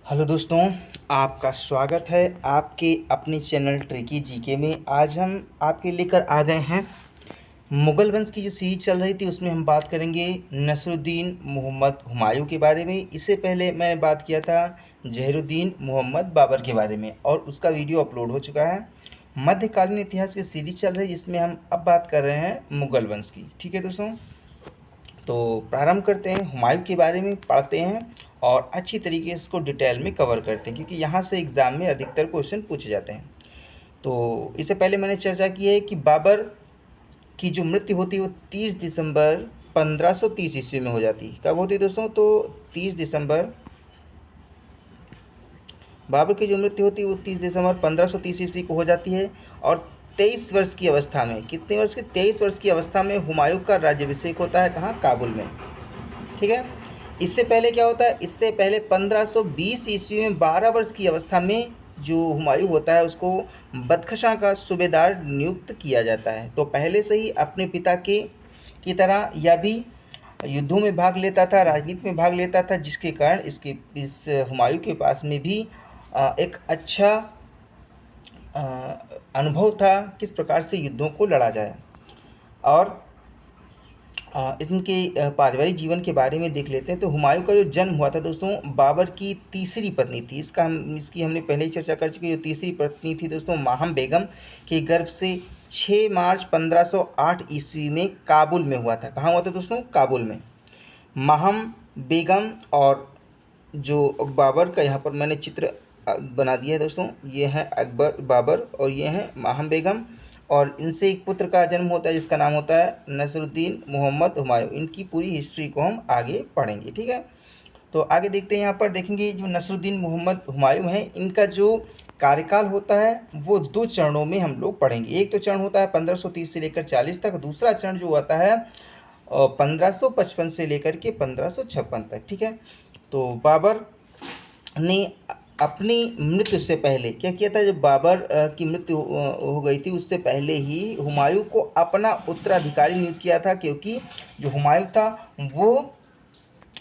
Hello दोस्तों, आपका स्वागत है आपके अपने चैनल ट्रिकी जीके में। आज हम आपके लेकर आ गए हैं मुग़ल वंश की जो सीरीज चल रही थी उसमें हम बात करेंगे नसरुद्दीन मोहम्मद हुमायूं के बारे में। इससे पहले मैंने बात किया था ज़हीरुद्दीन मोहम्मद बाबर के बारे में और उसका वीडियो अपलोड हो चुका है। मध्यकालीन इतिहास की सीरीज चल रही है जिसमें हम अब बात कर रहे हैं मुग़ल वंश की। ठीक है दोस्तों, तो प्रारंभ करते हैं, हुमायूं के बारे में पढ़ते हैं और अच्छी तरीके से इसको डिटेल में कवर करते हैं क्योंकि यहाँ से एग्ज़ाम में अधिकतर क्वेश्चन पूछे जाते हैं। तो इससे पहले मैंने चर्चा की है कि बाबर की जो मृत्यु होती है वो 30 दिसंबर 1530 ईस्वी में हो जाती है। कब होती है दोस्तों? तो 30 दिसंबर बाबर की जो मृत्यु होती है वो 30 दिसंबर 1530 ईस्वी को हो जाती है। और 23 वर्ष की अवस्था में, कितने वर्ष के? 23 वर्ष की अवस्था में हुमायूं का राज्याभिषेक होता है। कहाँ? काबुल में। ठीक है। इससे पहले क्या होता है? इससे पहले 1520 ईस्वी में 12 वर्ष की अवस्था में जो हुमायूं होता है उसको बदख्शां का सूबेदार नियुक्त किया जाता है। तो पहले से ही अपने पिता के की तरह यह भी युद्धों में भाग लेता था, राजनीति में भाग लेता था, जिसके कारण इस हुमायूं के पास में भी एक अच्छा अनुभव था किस प्रकार से युद्धों को लड़ा जाए। और इनके पारिवारिक जीवन के बारे में देख लेते हैं। तो हुमायूं का जो जन्म हुआ था दोस्तों, बाबर की तीसरी पत्नी थी, इसकी हमने पहले ही चर्चा कर चुकी। जो तीसरी पत्नी थी दोस्तों माहम बेगम के गर्भ से 6 मार्च 1508 ईस्वी में काबुल में हुआ था। कहाँ हुआ था दोस्तों? काबुल में। माहम बेगम और जो बाबर का यहाँ पर मैंने चित्र बना दिया है दोस्तों, ये है अकबर बाबर और ये है माहम बेगम। और इनसे एक पुत्र का जन्म होता है जिसका नाम होता है नसरुद्दीन मोहम्मद हुमायूं। इनकी पूरी हिस्ट्री को हम आगे पढ़ेंगे। ठीक है, तो आगे देखते हैं। यहाँ पर देखेंगे जो नसरुद्दीन मोहम्मद हुमायूं है, इनका जो कार्यकाल होता है वो 2 चरणों में हम लोग पढ़ेंगे। एक तो चरण होता है 1530 से लेकर 40 तक, दूसरा चरण जो होता है 1555 से लेकर के 1556 तक। ठीक है, तो बाबर ने अपनी मृत्यु से पहले क्या किया था? जब बाबर की मृत्यु हो गई थी उससे पहले ही हुमायूं को अपना उत्तराधिकारी नियुक्त किया था, क्योंकि जो हुमायूं था वो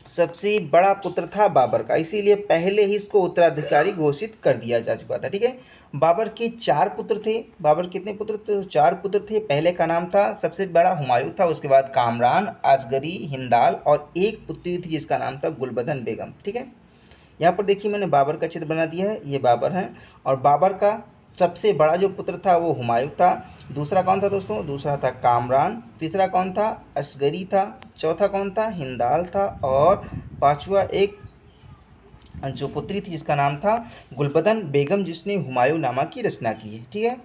सबसे बड़ा पुत्र था बाबर का, इसीलिए पहले ही इसको उत्तराधिकारी घोषित कर दिया जा चुका था। ठीक है, बाबर के 4 पुत्र थे। बाबर कितने पुत्र थे? 4 पुत्र थे। पहले का नाम था, सबसे बड़ा हुमायूं था, उसके बाद कामरान, असगरी, हिंदाल और एक पुत्री थी जिसका नाम था गुलबदन बेगम। ठीक है, यहाँ पर देखिए मैंने बाबर का चित्र बना दिया है, ये बाबर हैं। और बाबर का सबसे बड़ा जो पुत्र था वो हुमायूं था। दूसरा कौन था दोस्तों? दूसरा था कामरान। तीसरा कौन था? असगरी था। चौथा कौन था? हिंदाल था। और पांचवा एक जो पुत्री थी जिसका नाम था गुलबदन बेगम, जिसने हुमायूं नामा की रचना की है। ठीक है,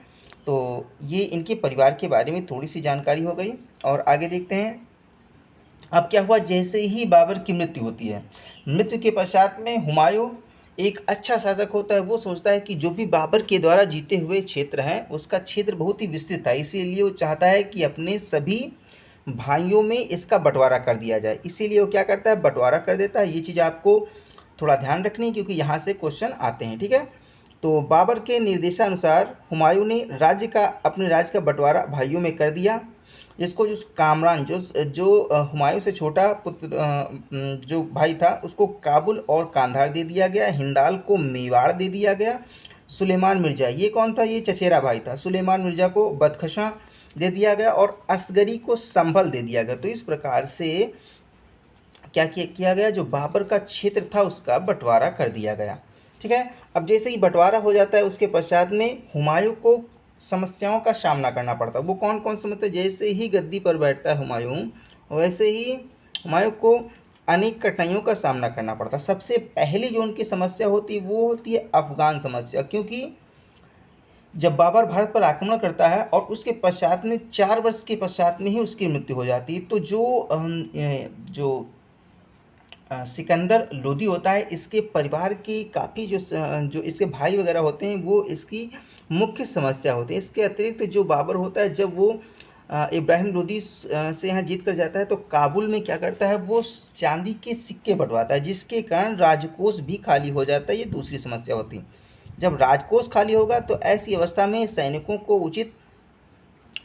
तो ये इनके परिवार के बारे में थोड़ी सी जानकारी हो गई। और आगे देखते हैं अब क्या हुआ। जैसे ही बाबर की मृत्यु होती है, मृत्यु के पश्चात में हुमायूं एक अच्छा शासक होता है। वो सोचता है कि जो भी बाबर के द्वारा जीते हुए क्षेत्र हैं उसका क्षेत्र बहुत ही विस्तृत था, इसीलिए वो चाहता है कि अपने सभी भाइयों में इसका बंटवारा कर दिया जाए। इसीलिए वो क्या करता है? बंटवारा कर देता है। ये चीज़ आपको थोड़ा ध्यान रखनी है क्योंकि यहाँ से क्वेश्चन आते हैं। ठीक है, तो बाबर के निर्देशानुसार हुमायूं ने अपने राज्य का बंटवारा भाइयों में कर दिया, जिसको जो कामरान जो जो हुमायूं से छोटा पुत्र जो भाई था उसको काबुल और कांधार दे दिया गया। हिंदाल को मेवाड़ दे दिया गया। सुलेमान मिर्ज़ा, ये कौन था? ये चचेरा भाई था। सुलेमान मिर्ज़ा को बदख्शां दे दिया गया और असगरी को संभल दे दिया गया। तो इस प्रकार से क्या किया गया? जो बाबर का क्षेत्र था उसका बंटवारा कर दिया गया। ठीक है, अब जैसे ही बंटवारा हो जाता है उसके पश्चात में हुमायूं को समस्याओं का सामना करना पड़ता है। वो कौन कौन समस्या? जैसे ही गद्दी पर बैठता है हुमायूं, वैसे ही हुमायूं को अनेक कठिनाइयों का सामना करना पड़ता है। सबसे पहली जो उनकी समस्या होती है वो होती है अफगान समस्या, क्योंकि जब बाबर भारत पर आक्रमण करता है और उसके पश्चात में 4 वर्ष के पश्चात में ही उसकी मृत्यु हो जाती है, तो जो सिकंदर लोदी होता है, इसके परिवार की काफ़ी जो इसके भाई वगैरह होते हैं वो इसकी मुख्य समस्या होती है। इसके अतिरिक्त जो बाबर होता है, जब वो इब्राहिम लोदी से यहाँ जीत कर जाता है तो काबुल में क्या करता है? वो चांदी के सिक्के बंटवाता है, जिसके कारण राजकोष भी खाली हो जाता है। ये दूसरी समस्या होती है। जब राजकोष खाली होगा तो ऐसी अवस्था में सैनिकों को उचित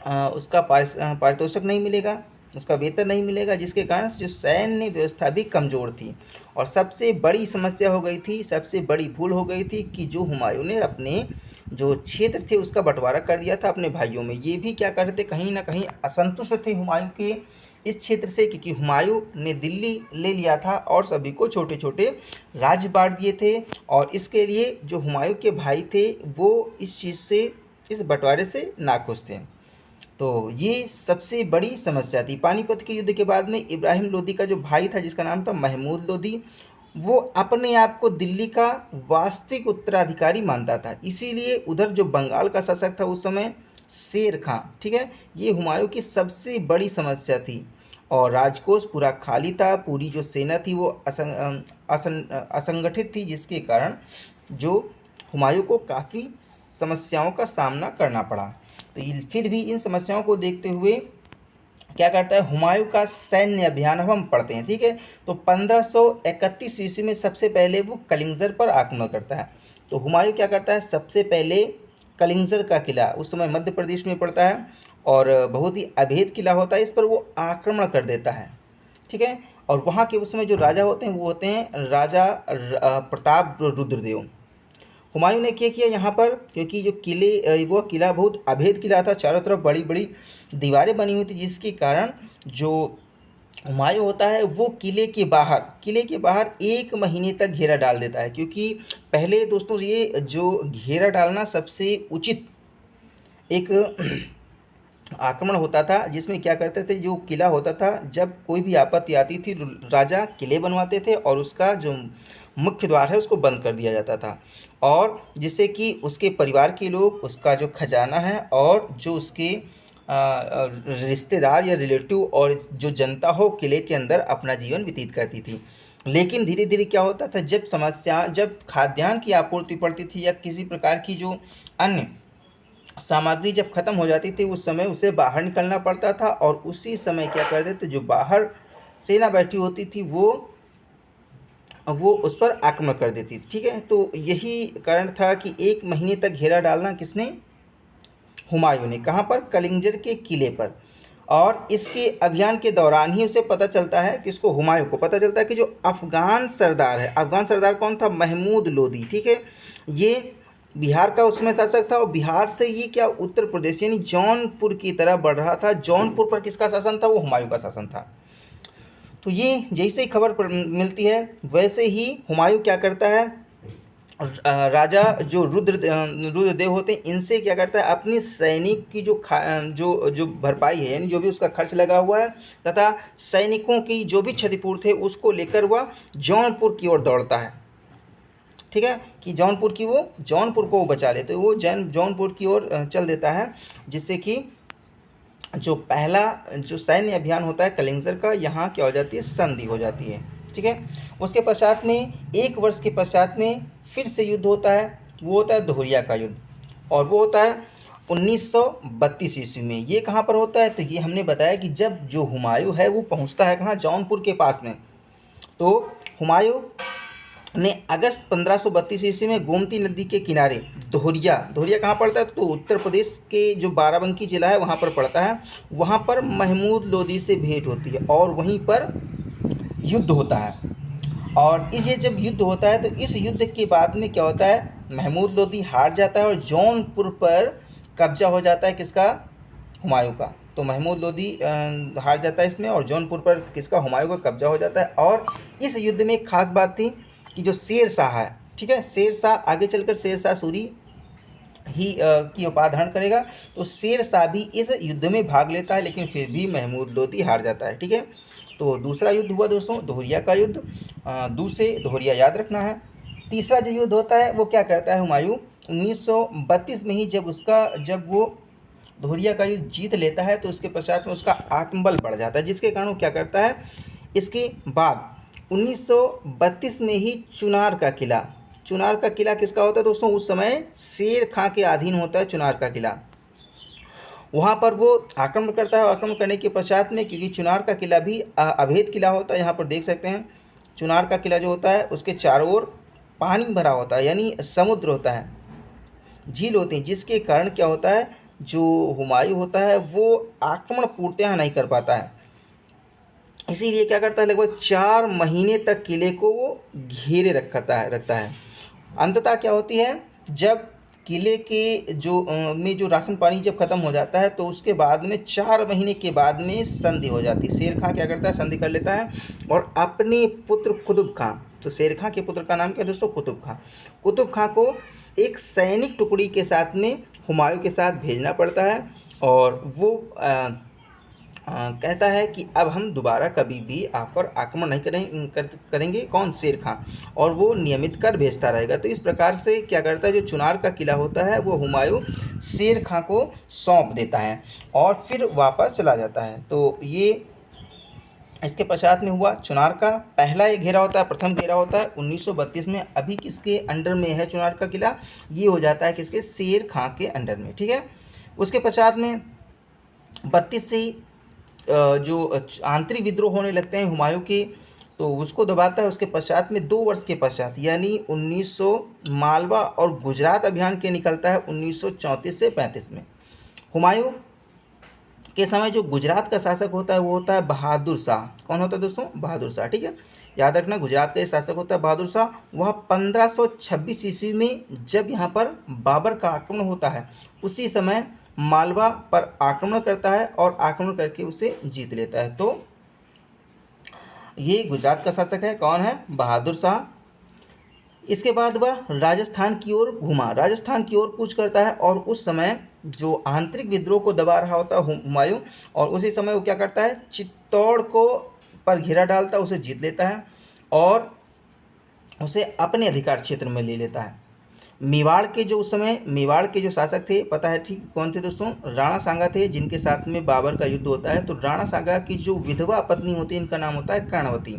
उसका पारितोषिक नहीं मिलेगा। उसका वेतन नहीं मिलेगा, जिसके कारण जो सैन्य व्यवस्था भी कमज़ोर थी। और सबसे बड़ी समस्या हो गई थी, सबसे बड़ी भूल हो गई थी कि जो हुमायूं ने अपने जो क्षेत्र थे उसका बंटवारा कर दिया था अपने भाइयों में। ये भी क्या कर रहे थे, कहीं ना कहीं असंतुष्ट थे हुमायूं के इस क्षेत्र से, क्योंकि हुमायूं ने दिल्ली ले लिया था और सभी को छोटे छोटे राज्य बांट दिए थे। और इसके लिए जो हुमायूं के भाई थे वो इस चीज़ से, इस बंटवारे से नाखुश थे। तो ये सबसे बड़ी समस्या थी। पानीपत के युद्ध के बाद में इब्राहिम लोदी का जो भाई था जिसका नाम था महमूद लोदी, वो अपने आप को दिल्ली का वास्तविक उत्तराधिकारी मानता था। इसीलिए उधर जो बंगाल का शासक था उस समय, शेर खां, ठीक है, ये हुमायूं की सबसे बड़ी समस्या थी। और राजकोष पूरा खाली था, पूरी जो सेना थी वो असंगठित थी, जिसके कारण जो हुमायूं को काफ़ी समस्याओं का सामना करना पड़ा। तो फिर भी इन समस्याओं को देखते हुए क्या करता है हुमायूं का सैन्य अभियान, अब हम पढ़ते हैं, ठीक है। तो 1531 ईस्वी में सबसे पहले वो कलिंजर पर आक्रमण करता है। तो हुमायूं क्या करता है, सबसे पहले कलिंजर का किला, उस समय मध्य प्रदेश में पड़ता है और बहुत ही अभेद किला होता है, इस पर वो आक्रमण कर देता है, ठीक है। और वहाँ के उस समय जो राजा होते हैं वो होते हैं राजा प्रताप रुद्रदेव। हुमायूं ने क्या किया यहाँ पर, क्योंकि जो वो किला बहुत अभेद किला था, चारों तरफ बड़ी बड़ी दीवारें बनी हुई थी, जिसके कारण जो हुमायूं होता है वो किले के बाहर 1 महीने तक घेरा डाल देता है। क्योंकि पहले दोस्तों ये जो घेरा डालना सबसे उचित एक आक्रमण होता था, जिसमें क्या करते थे, जो किला होता था जब कोई भी आपत्ति आती थी राजा किले बनवाते थे और उसका जो मुख्य द्वार है उसको बंद कर दिया जाता था, और जिससे कि उसके परिवार के लोग, उसका जो खजाना है और जो उसके रिश्तेदार या रिलेटिव और जो जनता हो किले के अंदर अपना जीवन व्यतीत करती थी। लेकिन धीरे धीरे क्या होता था, जब खाद्यान्न की आपूर्ति पड़ती थी या किसी प्रकार की जो अन्य सामग्री जब खत्म हो जाती थी, उस समय उसे बाहर निकलना पड़ता था और उसी समय क्या कर देते, जो बाहर सेना बैठी होती थी वो उस पर आक्रमण कर देती थी, ठीक है। तो यही कारण था कि 1 महीने तक घेरा डालना किसने, हुमायूं ने, कहाँ पर, कलिंजर के किले पर। और इसके अभियान के दौरान ही उसे पता चलता है, किसको, हुमायूं को पता चलता है कि जो अफगान सरदार है, अफगान सरदार कौन था, महमूद लोदी, ठीक है, ये बिहार का उसमें शासक था और बिहार से ये क्या उत्तर प्रदेश यानी जौनपुर की तरह बढ़ रहा था। जौनपुर पर किसका शासन था, वो हुमायूं का शासन था। तो ये जैसे ही खबर मिलती है वैसे ही हुमायूं क्या करता है, राजा जो रुद्रदेव होते हैं इनसे क्या करता है, अपनी सैनिक की जो भरपाई है, यानी जो भी उसका खर्च लगा हुआ है तथा सैनिकों की जो भी क्षतिपूर्ति है उसको लेकर वह जौनपुर की ओर दौड़ता है, ठीक है, कि जौनपुर को वो बचा लेते, वो जौनपुर की ओर चल देता है, जिससे कि जो पहला जो सैन्य अभियान होता है कलिंजर का, यहाँ क्या हो जाती है, संधि हो जाती है, ठीक है। उसके पश्चात में 1 वर्ष के पश्चात में फिर से युद्ध होता है, वो होता है दोहरिया का युद्ध, और वो होता है 1932 ईस्वी में। ये कहाँ पर होता है, तो ये हमने बताया कि जब जो हुमायूं है वो पहुँचता है कहाँ, जौनपुर के पास में। तो हुमायूं ने अगस्त 1532 ईस्वी में गोमती नदी के किनारे दोहरिया कहाँ पड़ता है, तो उत्तर प्रदेश के जो बाराबंकी जिला है वहाँ पर पड़ता है, वहाँ पर महमूद लोदी से भेंट होती है और वहीं पर युद्ध होता है। और ये जब युद्ध होता है तो इस युद्ध के बाद में क्या होता है, महमूद लोदी हार जाता है और जौनपुर पर कब्जा हो जाता है किसका, हुमायूं का। तो महमूद लोदी हार जाता है इसमें और जौनपुर पर किसका, हुमायूं का कब्जा हो जाता है। और इस युद्ध में एक खास बात थी कि जो शेर शाह है, ठीक है, शेर शाह आगे चलकर शेर शाह सूरी ही की उपाधि धारण करेगा। तो शेर शाह भी इस युद्ध में भाग लेता है, लेकिन फिर भी महमूद लोदी हार जाता है, ठीक है। तो दूसरा युद्ध हुआ दोस्तों दोहरिया का युद्ध, दूसरे दोहरिया याद रखना है। तीसरा जो युद्ध होता है वो क्या करता है हुमायूं, 1932 में ही जब वो दोहरिया का युद्ध जीत लेता है तो उसके पश्चात में उसका आत्मबल बढ़ जाता है, जिसके कारण वो क्या करता है, इसके बाद 1932 में ही चुनार का किला किसका होता है दोस्तों, उस समय शेर खां के अधीन होता है चुनार का किला। वहाँ पर वो आक्रमण करता है, आक्रमण करने के पश्चात में, क्योंकि चुनार का किला भी अभेद किला होता है, यहाँ पर देख सकते हैं चुनार का किला जो होता है उसके चारों ओर पानी भरा होता है, यानी समुद्र होता है, झील होती है, जिसके कारण क्या होता है, जो हुमायूं होता है वो आक्रमण पूर्णतः नहीं कर पाता है। इसीलिए क्या करता है, लगभग 4 महीने तक किले को वो घेरे रखता है। अंततः क्या होती है, जब किले के में जो राशन पानी जब ख़त्म हो जाता है तो उसके बाद में 4 महीने के बाद में संधि हो जाती है। शेर खां क्या करता है, संधि कर लेता है और अपने पुत्र कुतुब खां, तो शेर खां के पुत्र का नाम क्या है दोस्तों, कुतुब खां। कुतुब खां को एक सैनिक टुकड़ी के साथ में हुमायूं के साथ भेजना पड़ता है और वो कहता है कि अब हम दोबारा कभी भी आप पर आक्रमण नहीं करेंगे, कौन, शेर खां, और वो नियमित कर भेजता रहेगा। तो इस प्रकार से क्या करता है, जो चुनार का किला होता है वो हुमायूं शेर खां को सौंप देता है और फिर वापस चला जाता है। तो ये इसके पश्चात में हुआ चुनार का पहला ये घेरा होता है, प्रथम घेरा होता है 1932 में। अभी किसके अंडर में है चुनार का किला, ये हो जाता है किसके, शेर खां के अंडर में, ठीक है। उसके पश्चात में 32 से जो आंतरिक विद्रोह होने लगते हैं हुमायूं के, तो उसको दबाता है। उसके पश्चात में 2 वर्ष के पश्चात यानी 1900 मालवा और गुजरात अभियान के निकलता है 1934 से 35 में। हुमायूं के समय जो गुजरात का शासक होता है वो होता है बहादुर शाह। कौन होता है दोस्तों, बहादुर शाह, ठीक है, याद रखना। गुजरात का शासक होता है बहादुर शाह। वह 1526 ईस्वी में जब यहाँ पर बाबर का आक्रमण होता है उसी समय मालवा पर आक्रमण करता है और आक्रमण करके उसे जीत लेता है। तो ये गुजरात का शासक है, कौन है, बहादुर शाह। इसके बाद वह राजस्थान की ओर घुमा, राजस्थान की ओर कूच करता है और उस समय जो आंतरिक विद्रोह को दबा रहा होता है हुमायूं, और उसी समय वो क्या करता है, चित्तौड़ को पर घेरा डालता है, उसे जीत लेता है और उसे अपने अधिकार क्षेत्र में ले लेता है। मेवाड़ के जो उस समय मेवाड़ के जो शासक थे, पता है ठीक कौन थे दोस्तों, राणा सांगा थे, जिनके साथ में बाबर का युद्ध होता है। तो राणा सांगा की जो विधवा पत्नी होती है, इनका नाम होता है कर्णवती।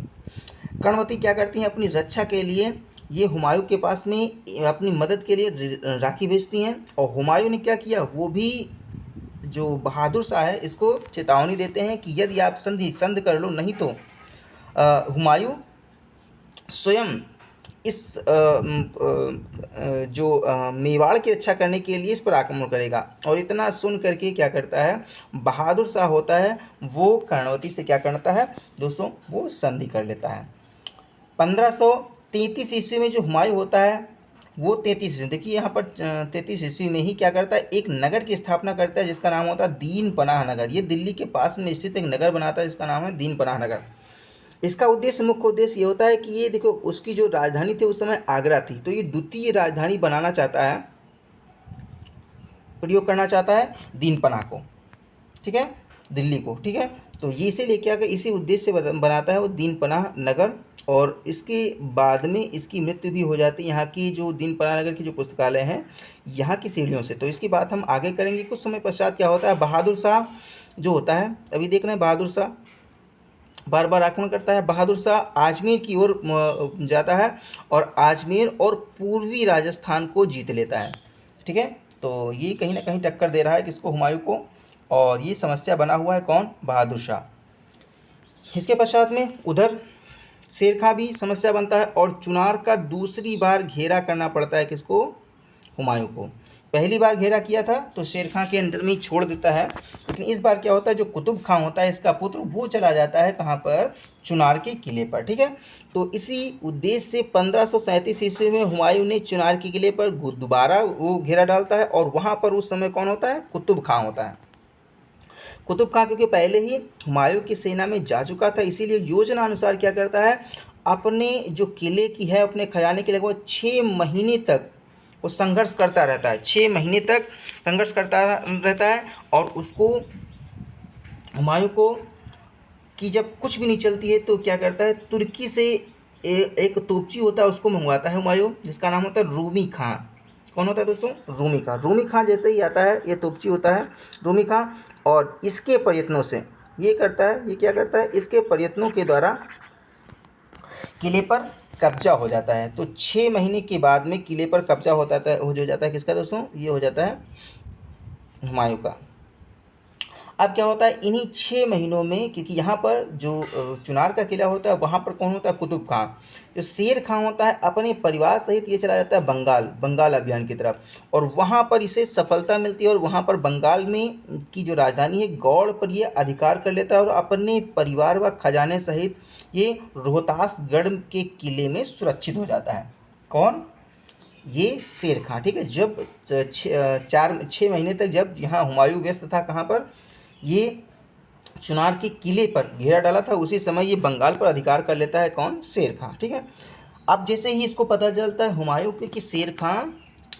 कर्णवती क्या करती हैं, अपनी रक्षा के लिए ये हुमायूं के पास में अपनी मदद के लिए राखी भेजती हैं। और हुमायूं ने क्या किया, वो भी जो बहादुर शाह है इसको चेतावनी देते हैं कि यदि आप संधि कर लो, नहीं तो हुमायूं स्वयं इस मेवाड़ की रक्षा करने के लिए इस पर आक्रमण करेगा। और इतना सुन करके क्या करता है, बहादुर शाह होता है वो कर्णवती से क्या करता है दोस्तों, वो संधि कर लेता है। 1533 ईस्वी में जो हुमायूं होता है वो 33 ईस्वी, देखिए यहाँ पर 33 ईस्वी में ही क्या करता है, एक नगर की स्थापना करता है जिसका नाम होता है दीन पनाह नगर। ये दिल्ली के पास में स्थित एक नगर बनाता है जिसका नाम है दीन पनाह नगर। इसका उद्देश्य, मुख्य उद्देश्य ये होता है कि ये देखो, उसकी जो राजधानी थी उस समय आगरा थी, तो ये द्वितीय राजधानी बनाना चाहता है, प्रयोग करना चाहता है दीन पनाह को, ठीक है, दिल्ली को, ठीक है। तो ये इसीलिए क्या कि इसी उद्देश्य से बनाता है वो दीन पनाह नगर। और इसके बाद में इसकी मृत्यु भी हो जाती है, यहाँ की जो दीन पनाह नगर की जो पुस्तकालय हैं यहाँ की सीढ़ियों से। तो इसकी बात हम आगे करेंगे। कुछ समय पश्चात क्या होता है, बहादुर शाह जो होता है, अभी देख रहे हैं बहादुर शाह बार बार आक्रमण करता है। बहादुर शाह अजमेर की ओर जाता है और अजमेर और पूर्वी राजस्थान को जीत लेता है, ठीक है। तो ये कहीं ना कहीं टक्कर दे रहा है किसको, हुमायूं को, और ये समस्या बना हुआ है कौन, बहादुर शाह। इसके पश्चात में उधर शेर खां भी समस्या बनता है और चुनार का दूसरी बार घेरा करना पड़ता है किसको, हुमायूं को। पहली बार घेरा किया था तो शेर खां के अंडर में ही छोड़ देता है, लेकिन इस बार क्या होता है, जो कुतुब खां होता है इसका पुत्र, वो चला जाता है कहाँ पर, चुनार के किले पर, ठीक है। तो इसी उद्देश्य से 1537 ईस्वी में हुमायूं ने चुनार के किले पर दोबारा वो घेरा डालता है और वहाँ पर उस समय कौन होता है, कुतुब खां होता है। कुतुब खां क्योंकि पहले ही हुमायूं की सेना में जा चुका था, इसीलिए योजना अनुसार क्या करता है, अपने जो किले की है, अपने खजाने के लगभग 6 महीने तक वो संघर्ष करता रहता है, 6 महीने तक संघर्ष करता रहता है। और उसको हुमायूं को कि जब कुछ भी नहीं चलती है तो क्या करता है, तुर्की से एक तोपची होता है उसको मंगवाता है हुमायूं, जिसका नाम होता है रूमी खां। कौन होता है दोस्तों, रूमी खां। रूमी खां जैसे ही आता है, ये तोपची होता है रूमी खां, और इसके प्रयत्नों से ये करता है, ये क्या करता है, इसके प्रयत्नों के द्वारा किले पर कब्जा हो जाता है। तो 6 महीने के बाद में किले पर कब्जा हो जाता है किसका दोस्तों, ये हो जाता है हुमायूं का। अब क्या होता है इन्हीं 6 महीनों में, क्योंकि यहाँ पर जो चुनार का किला होता है वहाँ पर कौन होता है, कुतुब खां। जो शेर खां होता है अपने परिवार सहित ये चला जाता है बंगाल अभियान की तरफ, और वहाँ पर इसे सफलता मिलती है और वहाँ पर बंगाल में की जो राजधानी है गौड़ पर ये अधिकार कर लेता है और अपने परिवार व खजाने सहित ये रोहतासगढ़ के किले में सुरक्षित हो जाता है। कौन, ये शेर खां। ठीक है, जब 6 महीने तक जब यहाँ हुमायूं व्यस्त था कहाँ पर, ये चुनार के किले पर घेरा डाला था, उसी समय ये बंगाल पर अधिकार कर लेता है। कौन, शेर खां। ठीक है, अब जैसे ही इसको पता चलता है हुमायूं को कि शेर खां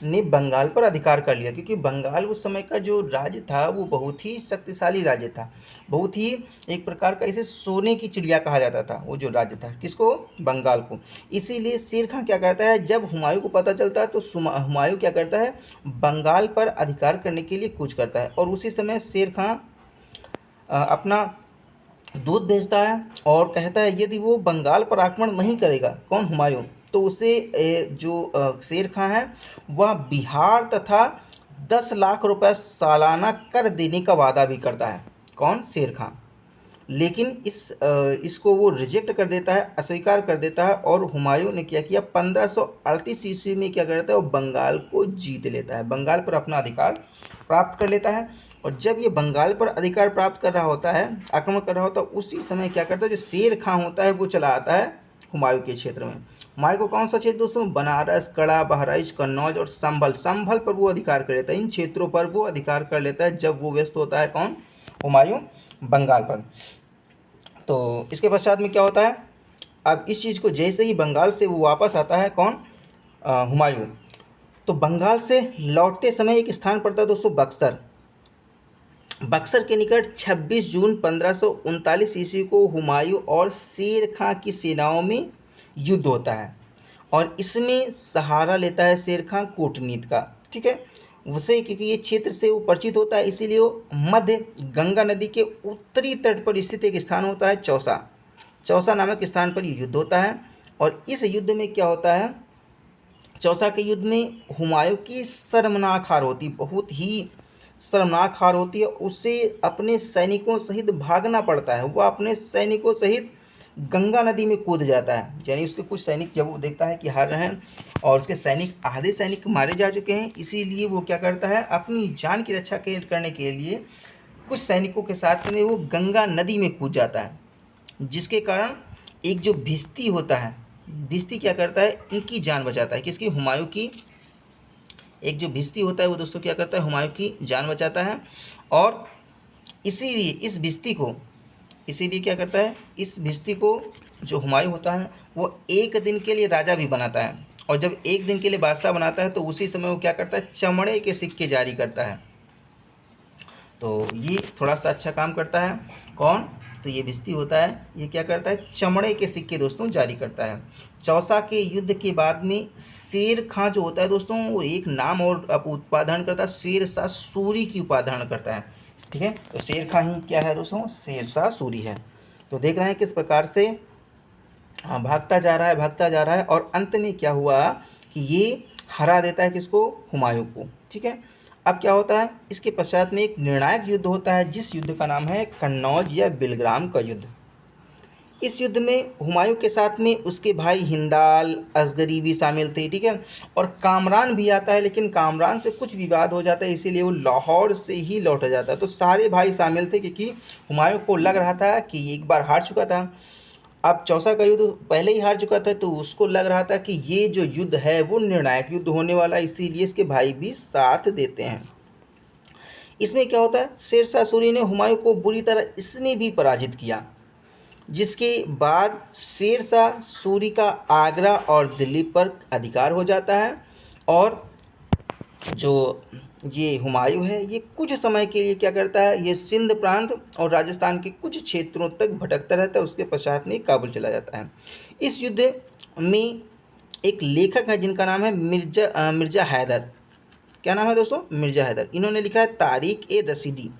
ने बंगाल पर अधिकार कर लिया, क्योंकि बंगाल उस समय का जो राज्य था वो बहुत ही शक्तिशाली राज्य था, बहुत ही एक प्रकार का इसे सोने की चिड़िया कहा जाता था वो जो राज्य था, किसको, बंगाल को। इसीलिए शेर खां क्या करता है, जब हुमायूं को पता चलता है तो हुमायूं क्या करता है, बंगाल पर अधिकार करने के लिए कूच करता है, और उसी समय शेर खां अपना दूत भेजता है और कहता है यदि वो बंगाल पर आक्रमण नहीं करेगा, कौन, हुमायूं, तो उसे जो शेर खां है वह बिहार तथा 10 लाख रुपए सालाना कर देने का वादा भी करता है। कौन, शेर खां। लेकिन इसको वो रिजेक्ट कर देता है, अस्वीकार कर देता है, और हुमायूं ने क्या किया, 1538 ईस्वी में क्या करता है, वो बंगाल को जीत लेता है, बंगाल पर अपना अधिकार प्राप्त कर लेता है। और जब ये बंगाल पर अधिकार प्राप्त कर रहा होता है, आक्रमण कर रहा होता है, उसी समय क्या करता है, जो शेर खां होता है वो चला आता है हुमायूं के क्षेत्र में। हुमायूं को कौन सा क्षेत्र दोस्तों, बनारस, कड़ा, बहराइच, कन्नौज और संभल पर वो अधिकार कर लेता है। इन क्षेत्रों पर वो अधिकार कर लेता है जब वो व्यस्त होता है, कौन, हुमायूं, बंगाल पर। तो इसके पश्चात में क्या होता है, अब इस चीज़ को जैसे ही बंगाल से वो वापस आता है, कौन, हुमायूं, तो बंगाल से लौटते समय एक स्थान पड़ता है दोस्तों, बक्सर के निकट 26 जून 1539 ईस्वी को हुमायूं और शेर खां की सेनाओं में युद्ध होता है, और इसमें सहारा लेता है शेर खां कूटनीति का। ठीक है, उसे क्योंकि ये क्षेत्र से वो परिचित होता है, इसीलिए वो मध्य गंगा नदी के उत्तरी तट पर स्थित एक स्थान होता है चौसा नामक स्थान पर ये युद्ध होता है। और इस युद्ध में क्या होता है, चौसा के युद्ध में हुमायूं की शर्मनाक हार होती, बहुत ही शर्मनाक हार होती है। उसे अपने सैनिकों सहित भागना पड़ता है, वह अपने सैनिकों सहित गंगा नदी में कूद जाता है। यानी उसके कुछ सैनिक जब वो देखता है कि हार रहे हैं और उसके सैनिक आधे सैनिक मारे जा चुके हैं, इसीलिए वो क्या करता है, अपनी जान की रक्षा करने के लिए कुछ सैनिकों के साथ में वो गंगा नदी में कूद जाता है, जिसके कारण एक जो भिस्ती होता है, भिस्ती क्या करता है, इनकी जान बचाता है। किसकी, हुमायूं की। एक जो भिस्ती होता है वो दोस्तों क्या करता है, हुमायूं की जान बचाता है। और इसीलिए क्या करता है, इस भिस्ती को जो हुमायूं होता है वो एक दिन के लिए राजा भी बनाता है, और जब एक दिन के लिए बादशाह बनाता है तो उसी समय वो क्या करता है, चमड़े के सिक्के जारी करता है। तो ये थोड़ा सा अच्छा काम करता है। कौन, तो ये भिस्ती होता है, ये क्या करता है, चमड़े के सिक्के दोस्तों जारी करता है। चौसा के युद्ध के बाद में शेर खां जो होता है दोस्तों वो एक नाम और उपाधि धारण करता है, शेरशाह सूरी की उपाधि धारण करता है। ठीक है, तो शेर खां ही क्या है दोस्तों, शेरशाह सूरी है। तो देख रहे हैं किस प्रकार से भागता जा रहा है और अंत में क्या हुआ कि ये हरा देता है किसको, हुमायूं को। ठीक है, अब क्या होता है, इसके पश्चात में एक निर्णायक युद्ध होता है, जिस युद्ध का नाम है कन्नौज या बिलग्राम का युद्ध। इस युद्ध में हुमायूं के साथ में उसके भाई हिंदाल, असगरी भी शामिल थे। ठीक है, और कामरान भी आता है, लेकिन कामरान से कुछ विवाद हो जाता है, इसीलिए वो लाहौर से ही लौट जाता है। तो सारे भाई शामिल थे, क्योंकि हुमायूं को लग रहा था कि एक बार हार चुका था, अब चौसा का युद्ध पहले ही हार चुका था, तो उसको लग रहा था कि ये जो युद्ध है वो निर्णायक युद्ध होने वाला है, इसीलिए इसके भाई भी साथ देते हैं। इसमें क्या होता है, शेरशाह सूरी ने हुमायूं को बुरी तरह इसमें भी पराजित किया, जिसके बाद शेरशाह सूरी का आगरा और दिल्ली पर अधिकार हो जाता है, और जो ये हुमायूं है ये कुछ समय के लिए क्या करता है, ये सिंध प्रांत और राजस्थान के कुछ क्षेत्रों तक भटकता रहता है, उसके पश्चात में काबुल चला जाता है। इस युद्ध में एक लेखक है जिनका नाम है मिर्ज़ा हैदर। क्या नाम है दोस्तों, मिर्ज़ा हैदर। इन्होंने लिखा है तारीख़-ए-रशीदी।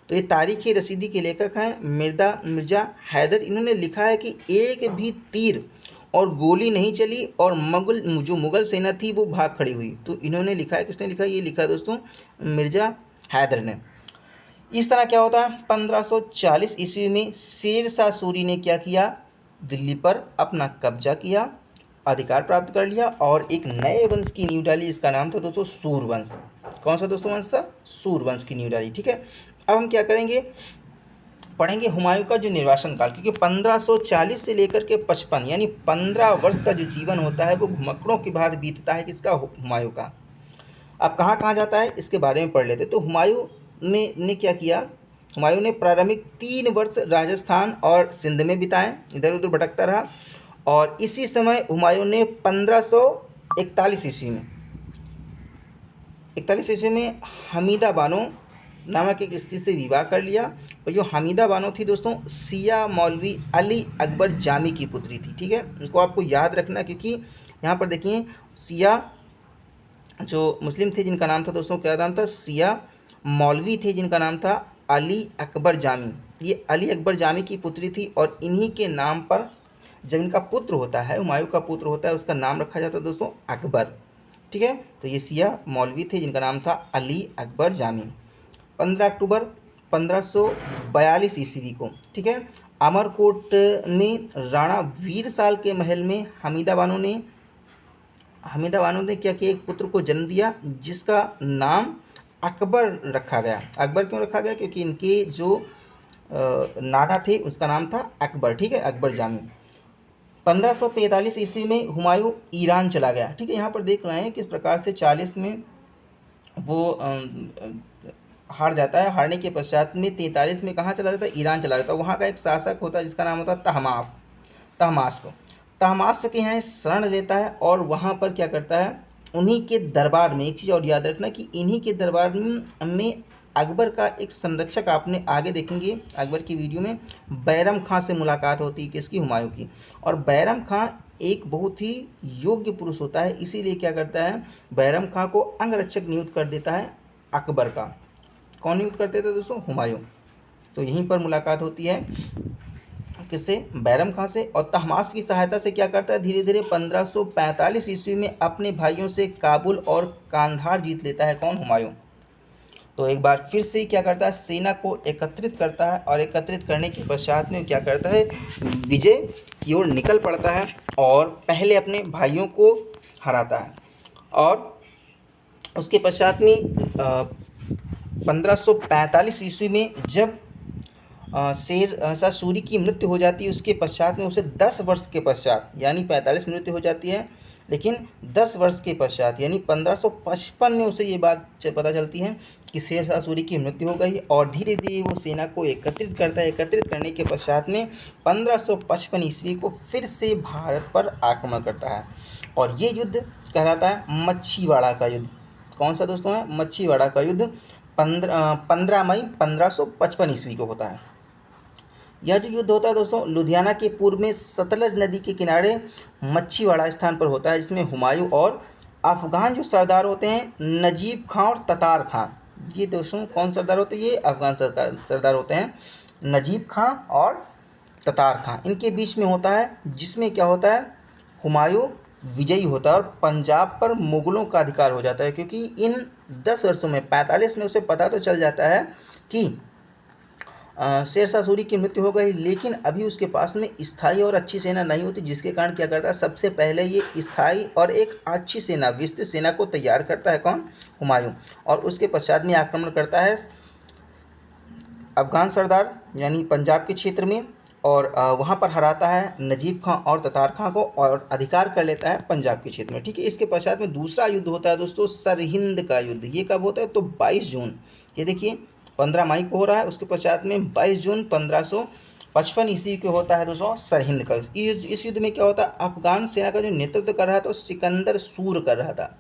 तो ये तारीख़-ए-रशीदी के लेखक हैं मिर्ज़ा हैदर। इन्होंने लिखा है कि एक भी तीर और गोली नहीं चली और मुग़ल सेना थी वो भाग खड़ी हुई। तो इन्होंने लिखा है, किसने लिखा है, ये लिखा है दोस्तों मिर्ज़ा हैदर ने। इस तरह क्या होता है, 1540 ईस्वी में शेर शाह सूरी ने क्या किया, दिल्ली पर अपना कब्जा किया, अधिकार प्राप्त कर लिया और एक नए वंश की नींव डाली। इसका नाम था दोस्तों सूरवंश। कौन सा दोस्तों वंश था, सूरवंश की नींव डाली। ठीक है, अब हम क्या करेंगे, पढ़ेंगे हुमायूं का जो निर्वासन काल, क्योंकि 1540 से लेकर के 55 यानी 15 वर्ष का जो जीवन होता है वो घुमक्कड़ों के बाद बीतता है किसका, हुमायूं का। अब कहाँ कहाँ जाता है इसके बारे में पढ़ लेते। तो हुमायूं ने क्या किया, हुमायूं ने प्रारंभिक 3 वर्ष राजस्थान और सिंध में बिताए, इधर उधर भटकता रहा। और इसी समय हुमायूं ने 1541 ईस्वी में 41 ईस्वी में हमीदा बानो नामक एक स्त्री से विवाह कर लिया। और जो हमीदा बानो थी दोस्तों, सिया मौलवी अली अकबर जामी की पुत्री थी। ठीक है, इनको आपको याद रखना, क्योंकि यहाँ पर देखिए सिया जो मुस्लिम थे जिनका नाम था दोस्तों, क्या नाम था, सिया मौलवी थे जिनका नाम था अली अकबर जामी। ये अली अकबर जामी की पुत्री थी और इन्हीं के नाम पर जब इनका पुत्र होता है, हुमायूं का पुत्र होता है, उसका नाम रखा जाता है दोस्तों अकबर। ठीक है, तो ये सिया मौलवी थे जिनका नाम था अली अकबर जामी। 15 अक्टूबर 1542 ईस्वी को, ठीक है, अमरकोट में राणा वीर साल के महल में हमीदा बानो ने क्या किया, एक पुत्र को जन्म दिया जिसका नाम अकबर रखा गया। अकबर क्यों रखा गया, क्योंकि इनके जो नाना थे उसका नाम था अकबर। ठीक है, अकबर जामी। 1543 ईस्वी में हुमायूं ईरान चला गया। ठीक है, यहाँ पर देख रहे हैं किस प्रकार से 40 में वो हार जाता है। हारने के पश्चात में 43 में कहाँ चला जाता है, ईरान चला जाता है। वहाँ का एक शासक होता है जिसका नाम होता है तहमास्प। तहमास्प के यहाँ शरण लेता है और वहाँ पर क्या करता है, उन्हीं के दरबार में, एक चीज़ और याद रखना कि इन्हीं के दरबार में अकबर का एक संरक्षक, आपने आगे देखेंगे अकबर की वीडियो में, बैरम खां से मुलाकात होती है किसकी, हुमायूं की। और बैरम खां एक बहुत ही योग्य पुरुष होता है, इसीलिए क्या करता है, बैरम खां को अंगरक्षक नियुक्त कर देता है अकबर का। कौन नियुक्त करते थे दोस्तों, हुमायूं। तो यहीं पर मुलाकात होती है किससे, बैरम खां से। और तहमास्प की सहायता से क्या करता है, धीरे धीरे 1545 ईस्वी में अपने भाइयों से काबुल और कांधार जीत लेता है। कौन, हुमायूं। तो एक बार फिर से क्या करता है, सेना को एकत्रित करता है और एकत्रित करने के पश्चात में क्या करता है, विजय की ओर निकल पड़ता है और पहले अपने भाइयों को हराता है। और उसके पश्चात में 1545 ईस्वी में जब शेर शाह सूरी की मृत्यु हो जाती है, उसके पश्चात में उसे 10 वर्ष के पश्चात, यानी 45 में मृत्यु हो जाती है, लेकिन 10 वर्ष के पश्चात यानी 1555 में उसे ये बात पता चलती है कि शेर शाह सूरी की मृत्यु हो गई। और धीरे धीरे वो सेना को एकत्रित करता है। एकत्रित करने के पश्चात में 1555 ईस्वी को फिर से भारत पर आक्रमण करता है और ये युद्ध कहलाता है मच्छीवाड़ा का युद्ध। कौन सा दोस्तों है, मच्छीवाड़ा का युद्ध। 15 मई 1555 ईस्वी को होता है। यह जो युद्ध होता है दोस्तों, लुधियाना के पूर्व में सतलज नदी के किनारे मच्छीवाड़ा स्थान पर होता है, जिसमें हुमायूं और अफगान जो सरदार होते हैं, नजीब खां और ततार खां। ये दोस्तों कौन सरदार होते हैं, ये अफगान सरदार होते हैं, नजीब खां और ततार खां, इनके बीच में होता है, जिसमें क्या होता है, हुमायूं विजयी होता है और पंजाब पर मुगलों का अधिकार हो जाता है। क्योंकि इन 10 वर्षों में 45 में उसे पता तो चल जाता है कि शेर शाह सूरी की मृत्यु हो गई, लेकिन अभी उसके पास में स्थायी और अच्छी सेना नहीं होती, जिसके कारण क्या करता है, सबसे पहले ये स्थायी और एक अच्छी सेना, विस्तृत सेना को तैयार करता है। कौन, हुमायूं। और उसके पश्चात में आक्रमण करता है अफगान सरदार यानी पंजाब के क्षेत्र में और वहाँ पर हराता है नजीब खां और ततार खां को और अधिकार कर लेता है पंजाब के क्षेत्र में। ठीक है, इसके पश्चात में दूसरा युद्ध होता है दोस्तों, सरहिंद का युद्ध। ये कब होता है, तो 22 जून, ये देखिए 15 मई को हो रहा है। उसके पश्चात में 22 जून 1555 ईस्वी को होता है दोस्तों सरहिंद का। इस युद्ध में क्या होता है, अफगान सेना का जो नेतृत्व कर रहा था सिकंदर सूर कर रहा था।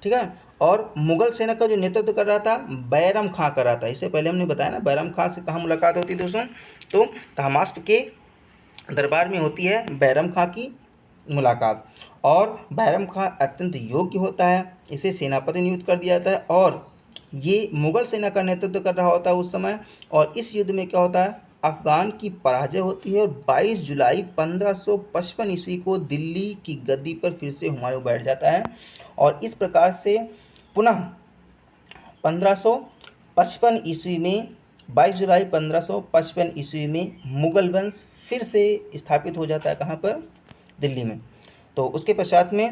ठीक है, और मुगल सेना का जो नेतृत्व कर रहा था बैरम खां कर रहा था। इससे पहले हमने बताया ना बैरम खां से कहाँ मुलाकात होती है दोस्तों, तो तहमास्प के दरबार में होती है बैरम खां की मुलाकात। और बैरम खां अत्यंत योग्य होता है, इसे सेनापति नियुक्त कर दिया जाता है और ये मुगल सेना का नेतृत्व कर रहा होता है उस समय। और इस युद्ध में क्या होता है, अफगान की पराजय होती है और 22 जुलाई 1555 ईस्वी को दिल्ली की गद्दी पर फिर से हुमायूं बैठ जाता है। और इस प्रकार से पुनः 1555 ईस्वी में 22 जुलाई 1555 ईस्वी में मुगल वंश फिर से स्थापित हो जाता है कहाँ पर, दिल्ली में। तो उसके पश्चात में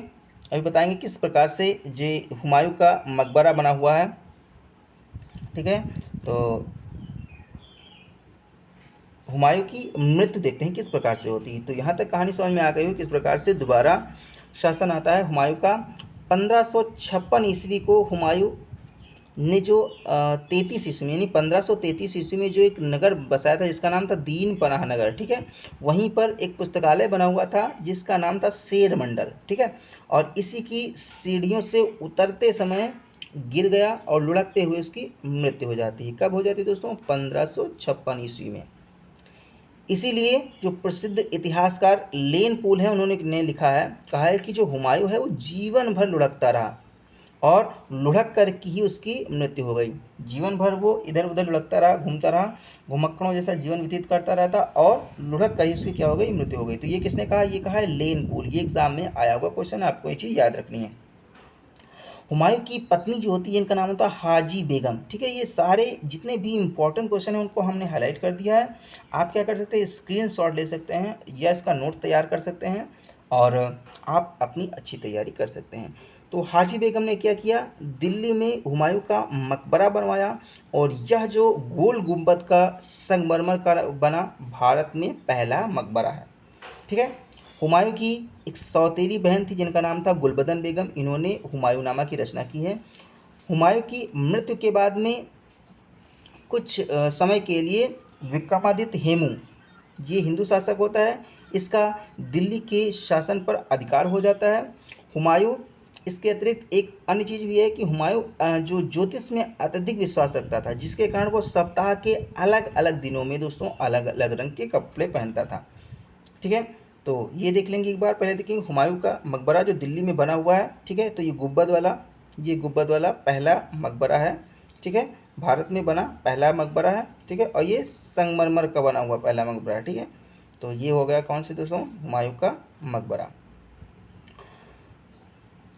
अभी बताएंगे किस प्रकार से जे हुमायूं का मकबरा बना हुआ है, ठीक है। तो हुमायूं की मृत्यु देखते हैं किस प्रकार से होती है। तो यहाँ तक कहानी समझ में आ गई हो किस प्रकार से दोबारा शासन आता है हुमायूं का। 1556 ईस्वी को हुमायूं ने जो 33 ईस्वी यानी 1533 ईस्वी में जो एक नगर बसाया था जिसका नाम था दीन पनाह नगर, ठीक है। वहीं पर एक पुस्तकालय बना हुआ था जिसका नाम था शेर मंडल, ठीक है। और इसी की सीढ़ियों से उतरते समय गिर गया और लुढ़कते हुए उसकी मृत्यु हो जाती है। कब हो जाती है दोस्तों, 1556 ईस्वी में। इसीलिए जो प्रसिद्ध इतिहासकार लेन पोल है उन्होंने ने लिखा है, कहा है कि जो हुमायूं है वो जीवन भर लुढ़कता रहा और लुढ़क कर की ही उसकी मृत्यु हो गई। जीवन भर वो इधर उधर लुढ़कता रहा, घूमता रहा, घुमक्कड़ों जैसा जीवन व्यतीत करता रहता और लुढ़क कर ही उसकी क्या हो गई, मृत्यु हो गई। तो ये किसने कहा, ये कहा है लेन पोल। ये एग्जाम में आया हुआ क्वेश्चन है, आपको ये चीज़ याद रखनी है। हुमायूं की पत्नी जो होती है इनका नाम होता है हाजी बेगम, ठीक है। ये सारे जितने भी इंपॉर्टेंट क्वेश्चन हैं उनको हमने हाईलाइट कर दिया है। आप क्या कर सकते हैं, स्क्रीनशॉट ले सकते हैं या इसका नोट तैयार कर सकते हैं और आप अपनी अच्छी तैयारी कर सकते हैं। तो हाजी बेगम ने क्या किया, दिल्ली में हुमायूं का मकबरा बनवाया और यह जो गोल गुंबद का संगमरमर का बना भारत में पहला मकबरा है, ठीक है। हुमायूं की एक सौतेली बहन थी जिनका नाम था गुलबदन बेगम, इन्होंने हुमायूंनामा की रचना की है। हुमायूं की मृत्यु के बाद में कुछ समय के लिए विक्रमादित्य हेमू, ये हिंदू शासक होता है, इसका दिल्ली के शासन पर अधिकार हो जाता है। हुमायूं इसके अतिरिक्त एक अन्य चीज़ भी है कि हुमायूं जो ज्योतिष में अत्यधिक विश्वास रखता था, जिसके कारण वो सप्ताह के अलग अलग दिनों में दोस्तों अलग अलग रंग के कपड़े पहनता था, ठीक है। तो ये देख लेंगे एक बार, पहले देखेंगे हुमायूं का मकबरा जो दिल्ली में बना हुआ है, ठीक है। तो ये गुंबद वाला पहला मकबरा है, ठीक है। भारत में बना पहला मकबरा है, ठीक है। और ये संगमरमर का बना हुआ पहला मकबरा है, ठीक है। तो ये हो गया कौन से दोस्तों, हुमायूं का मकबरा।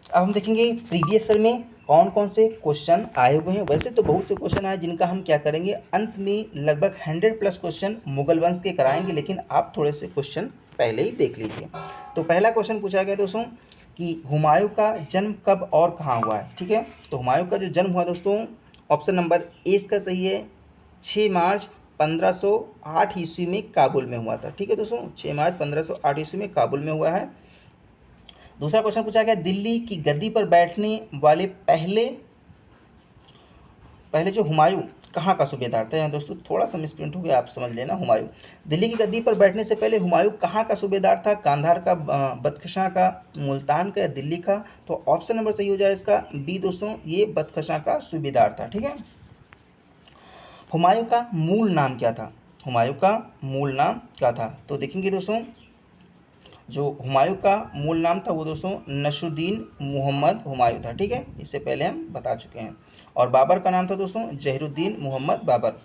अब हम देखेंगे प्रीवियस ईयर में कौन कौन से क्वेश्चन आए हुए हैं। वैसे तो बहुत से क्वेश्चन आए जिनका हम क्या करेंगे, अंत में लगभग 100+ क्वेश्चन मुगल वंश के कराएंगे, लेकिन आप थोड़े से क्वेश्चन पहले ही देख लीजिए। तो पहला क्वेश्चन पूछा गया दोस्तों कि हुमायूं का जन्म कब और कहाँ हुआ है, ठीक है। तो हुमायूं का जो जन्म हुआ दोस्तों, ऑप्शन नंबर ए इसका सही है, 6 मार्च 1508 ईस्वी में काबुल में हुआ था, ठीक है दोस्तों। 6 मार्च 1508 ईस्वी में काबुल में हुआ है। दूसरा क्वेश्चन पूछा गया, दिल्ली की गद्दी पर बैठने वाले पहले जो हुमायूं कहाँ का सूबेदार था। यहाँ दोस्तों थोड़ा सा मिसप्रिंट हो गया, आप समझ लेना। हुमायूं दिल्ली की गद्दी पर बैठने से पहले हुमायूं कहाँ का सूबेदार था, कांधार का, बदख्शां का, मुल्तान का या दिल्ली का। तो ऑप्शन नंबर सही हो जाए इसका बी दोस्तों, ये बदख्शां का सूबेदार था, ठीक है। हुमायूं का मूल नाम क्या था, हुमायूं का मूल नाम क्या था। तो देखेंगे दोस्तों, जो हुमायूं का मूल नाम था वो दोस्तों नसरुद्दीन मोहम्मद हुमायूं था, ठीक है। इससे पहले हम बता चुके हैं। और बाबर का नाम था दोस्तों जहीरुद्दीन मोहम्मद बाबर।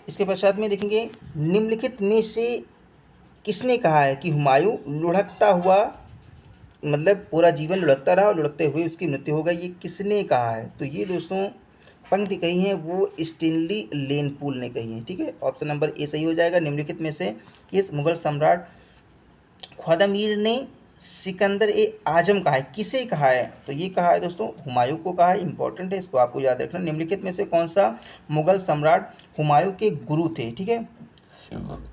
इसके पश्चात में देखेंगे, निम्नलिखित में से किसने कहा है कि हुमायूं लुढ़कता हुआ, मतलब पूरा जीवन लुढ़कता रहा और लुढ़कते हुए उसकी मृत्यु हो गई, ये किसने कहा है। तो ये दोस्तों पंक्ति कही है वो स्टेनली लेनपूल ने कही है, ठीक है। ऑप्शन नंबर ए सही हो जाएगा। निम्नलिखित में से किस मुगल सम्राट ख्वादामीर ने सिकंदर ए आजम कहा है, किसे कहा है। तो ये कहा है दोस्तों हुमायूं को कहा है, इंपॉर्टेंट है, इसको आपको याद रखना। निम्नलिखित में से कौन सा मुगल सम्राट हुमायूं के गुरु थे, ठीक है।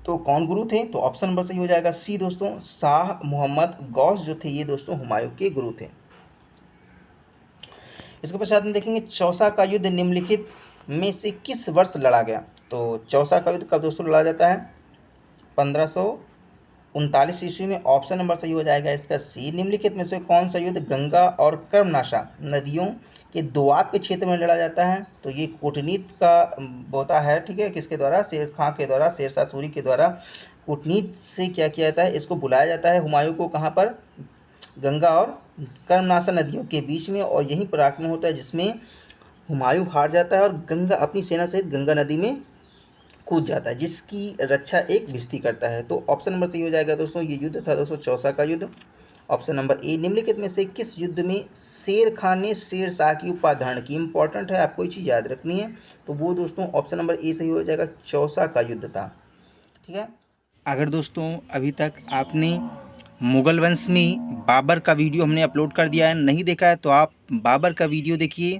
तो कौन गुरु थे, तो ऑप्शन नंबर सही हो जाएगा सी दोस्तों, शाह मोहम्मद गौस जो थे ये दोस्तों हुमायूं के गुरु थे। इसके पश्चात में देखेंगे, चौसा का युद्ध निम्नलिखित में से किस वर्ष लड़ा गया। तो चौसा का युद्ध कब दोस्तों लड़ा जाता है, 1539 ईस्वी में। ऑप्शन नंबर सही हो जाएगा इसका सी। निम्नलिखित में से कौन सा युद्ध गंगा और कर्मनाशा नदियों के दोआब के क्षेत्र में लड़ा जाता है। तो ये कूटनीति का होता है, ठीक है, किसके द्वारा, शेर खां के द्वारा, शेरशाह सूरी के द्वारा कूटनीति से क्या किया जाता है, इसको बुलाया जाता है हुमायूं को, कहाँ पर, गंगा और कर्मनाशा नदियों के बीच में। और यही पराक्रम होता है जिसमें हुमायूं हार जाता है और गंगा अपनी सेना सहित गंगा नदी में कूद जाता है, जिसकी रक्षा एक भिश्ती करता है। तो ऑप्शन नंबर सही हो जाएगा दोस्तों, ये युद्ध था दोस्तों चौसा का युद्ध। ऑप्शन नंबर ए, निम्नलिखित में से किस युद्ध में शेर खान ने शेर शाह की उपाधि धारण की। इंपॉर्टेंट है, आपको ये चीज़ याद रखनी है। तो वो दोस्तों ऑप्शन नंबर ए सही हो जाएगा, चौसा का युद्ध था। ठीक है। अगर दोस्तों अभी तक आपने मुगल वंश में बाबर का वीडियो हमने अपलोड कर दिया है, नहीं देखा है तो आप बाबर का वीडियो देखिए